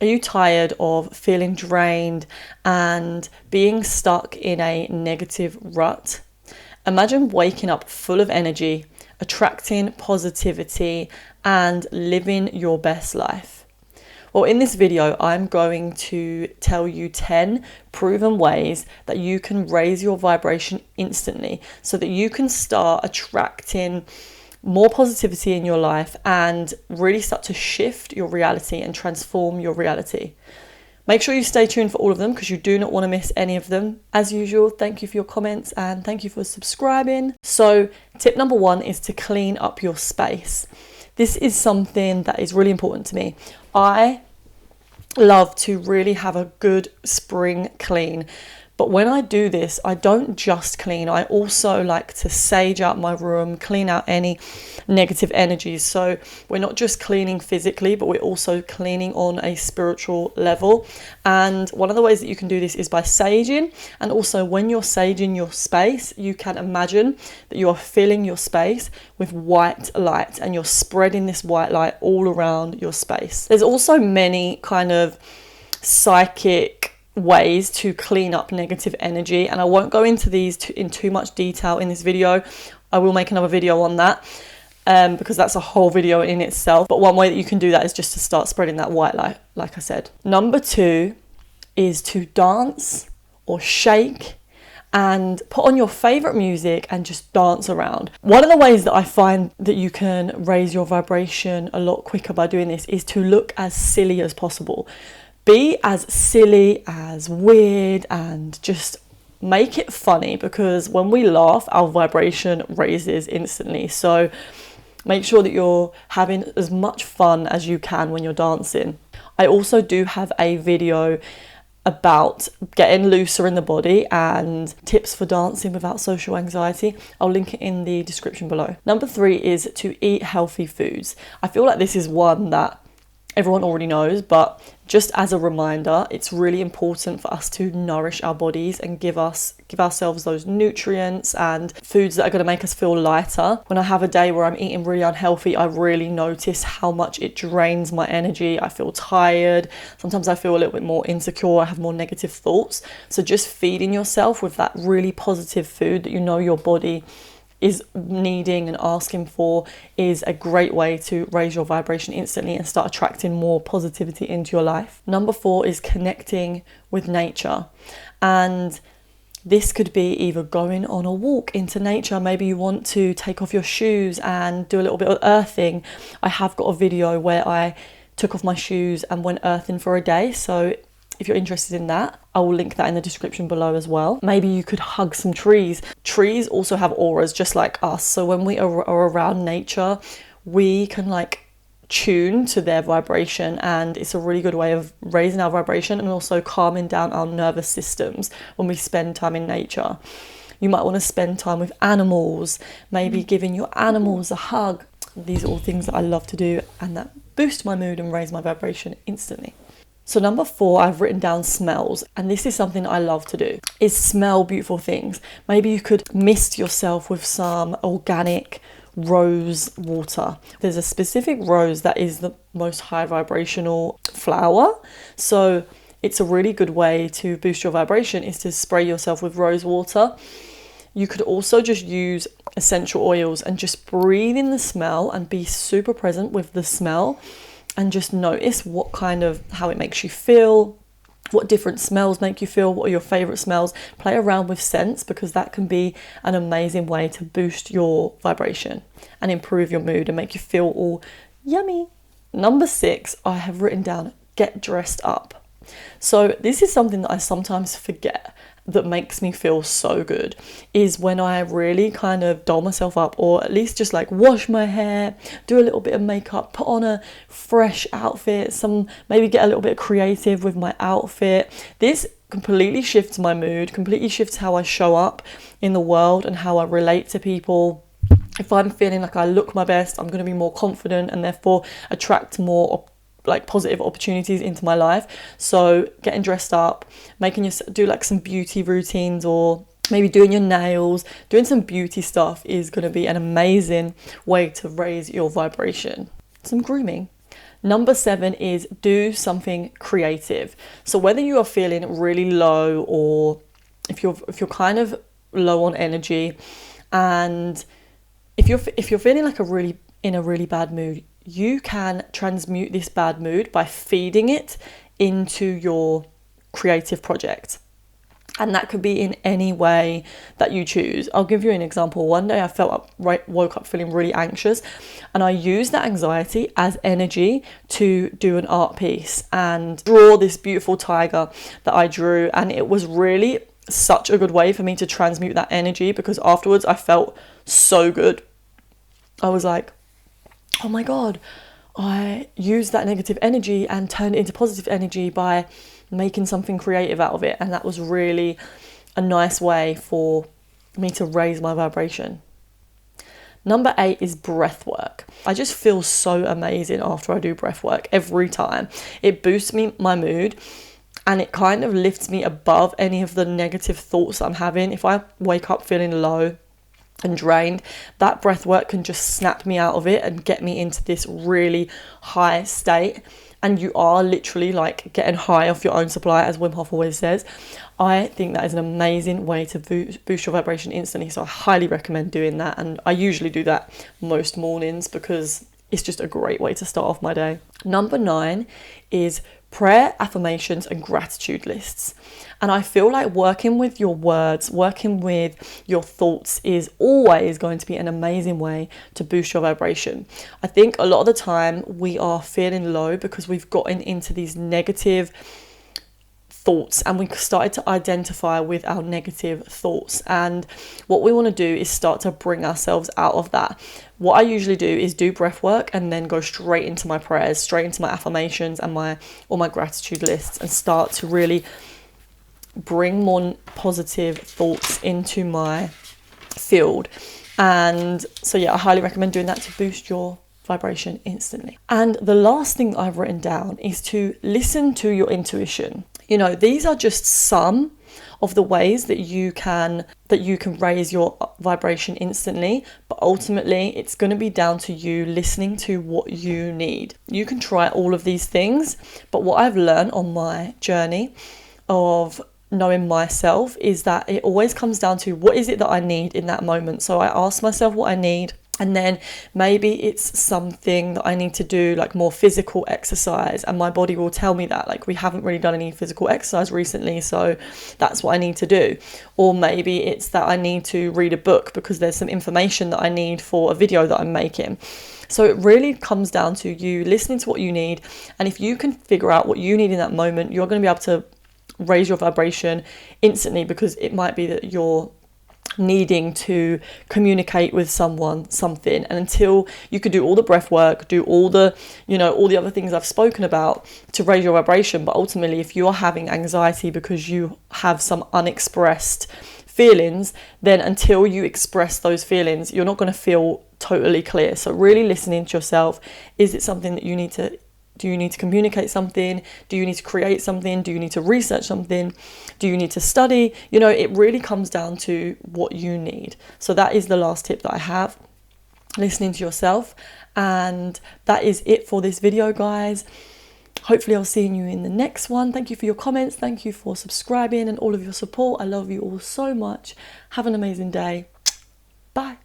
Are you tired of feeling drained and being stuck in a negative rut? Imagine waking up full of energy, attracting positivity, and living your best life. Well, in this video, I'm going to tell you 10 proven ways that you can raise your vibration instantly so that you can start attracting more positivity in your life and really start to shift your reality and transform your reality. Make sure you stay tuned for all of them because you do not want to miss any of them. As usual, thank you for your comments and thank you for subscribing. So tip number 1 is to clean up your space. This is something that is really important to me. I love to really have a good spring clean. But when I do this, I don't just clean. I also like to sage out my room, clean out any negative energies. So we're not just cleaning physically, but we're also cleaning on a spiritual level. And one of the ways that you can do this is by saging. And also when you're saging your space, you can imagine that you are filling your space with white light and you're spreading this white light all around your space. There's also many kind of psychic ways to clean up negative energy, and I won't go into these in too much detail in this video. I will make another video on that because that's a whole video in itself. But one way that you can do that is just to start spreading that white light, like I said. Number 2 is to dance or shake and put on your favorite music and just dance around. One of the ways that I find that you can raise your vibration a lot quicker by doing this is to look as silly as possible. Be as silly, as weird, and just make it funny, because when we laugh, our vibration raises instantly. So make sure that you're having as much fun as you can when you're dancing. I also do have a video about getting looser in the body and tips for dancing without social anxiety. I'll link it in the description below. Number 3 is to eat healthy foods. I feel like this is one that everyone already knows, but just as a reminder, it's really important for us to nourish our bodies and give ourselves those nutrients and foods that are going to make us feel lighter. When I have a day where I'm eating really unhealthy, I really notice how much it drains my energy. I feel tired. Sometimes I feel a little bit more insecure. I have more negative thoughts. So just feeding yourself with that really positive food that you know your body is needing and asking for is a great way to raise your vibration instantly and start attracting more positivity into your life. Number 4 is connecting with nature. And this could be either going on a walk into nature. Maybe you want to take off your shoes and do a little bit of earthing. I have got a video where I took off my shoes and went earthing for a day. So if you're interested in that, I will link that in the description below as well. Maybe you could hug some trees. Trees also have auras just like us. So when we are around nature, we can like tune to their vibration, and it's a really good way of raising our vibration and also calming down our nervous systems when we spend time in nature. You might want to spend time with animals, maybe giving your animals a hug. These are all things that I love to do and that boost my mood and raise my vibration instantly. So number 4, I've written down smells, and this is something I love to do, is smell beautiful things. Maybe you could mist yourself with some organic rose water. There's a specific rose that is the most high vibrational flower, so it's a really good way to boost your vibration is to spray yourself with rose water. You could also just use essential oils and just breathe in the smell and be super present with the smell. And just notice how it makes you feel, what different smells make you feel, what are your favorite smells. Play around with scents because that can be an amazing way to boost your vibration and improve your mood and make you feel all yummy. Number 6, I have written down, get dressed up. So this is something that I sometimes forget that makes me feel so good, is when I really kind of doll myself up, or at least just like wash my hair, do a little bit of makeup, put on a fresh outfit, maybe get a little bit creative with my outfit. This completely shifts my mood, completely shifts how I show up in the world and how I relate to people. If I'm feeling like I look my best, I'm going to be more confident and therefore attract more like positive opportunities into my life. So getting dressed up, making you do like some beauty routines, or maybe doing your nails, doing some beauty stuff is going to be an amazing way to raise your vibration. Some grooming. Number 7 is do something creative. So whether you are feeling really low, or if you're kind of low on energy, and if you're feeling like in a really bad mood, you can transmute this bad mood by feeding it into your creative project. And that could be in any way that you choose. I'll give you an example. One day I woke up feeling really anxious, and I used that anxiety as energy to do an art piece and draw this beautiful tiger that I drew. And it was really such a good way for me to transmute that energy, because afterwards I felt so good. I was like, oh my God, I used that negative energy and turned it into positive energy by making something creative out of it. And that was really a nice way for me to raise my vibration. Number 8 is breath work. I just feel so amazing after I do breath work every time. It boosts my mood, and it kind of lifts me above any of the negative thoughts I'm having. If I wake up feeling low and drained, that breath work can just snap me out of it and get me into this really high state. And you are literally like getting high off your own supply, as Wim Hof always says. I think that is an amazing way to boost your vibration instantly. So I highly recommend doing that. And I usually do that most mornings because it's just a great way to start off my day. Number 9 is prayer, affirmations, and gratitude lists. And I feel like working with your words, working with your thoughts is always going to be an amazing way to boost your vibration. I think a lot of the time we are feeling low because we've gotten into these negative thoughts, and we started to identify with our negative thoughts. And what we want to do is start to bring ourselves out of that. What I usually do is do breath work and then go straight into my prayers, straight into my affirmations and all my gratitude lists, and start to really bring more positive thoughts into my field. And so I highly recommend doing that to boost your vibration instantly. And the last thing I've written down is to listen to your intuition. These are just some of the ways that you can raise your vibration instantly, but ultimately it's going to be down to you listening to what you need. You can try all of these things, but what I've learned on my journey of knowing myself is that it always comes down to what is it that I need in that moment. So I ask myself what I need, and then maybe it's something that I need to do, like more physical exercise, and my body will tell me that, like, we haven't really done any physical exercise recently, so that's what I need to do. Or maybe it's that I need to read a book because there's some information that I need for a video that I'm making. So it really comes down to you listening to what you need. And if you can figure out what you need in that moment, you're going to be able to raise your vibration instantly, because it might be that you're needing to communicate with someone something, and until you could do all the breath work, do all the other things I've spoken about to raise your vibration, but ultimately if you're having anxiety because you have some unexpressed feelings, then until you express those feelings, you're not going to feel totally clear. So really listening to yourself. Is it something that do you need to communicate something? Do you need to create something? Do you need to research something? Do you need to study? It really comes down to what you need. So that is the last tip that I have, listening to yourself. And that is it for this video, guys. Hopefully I'll see you in the next one. Thank you for your comments. Thank you for subscribing and all of your support. I love you all so much. Have an amazing day. Bye.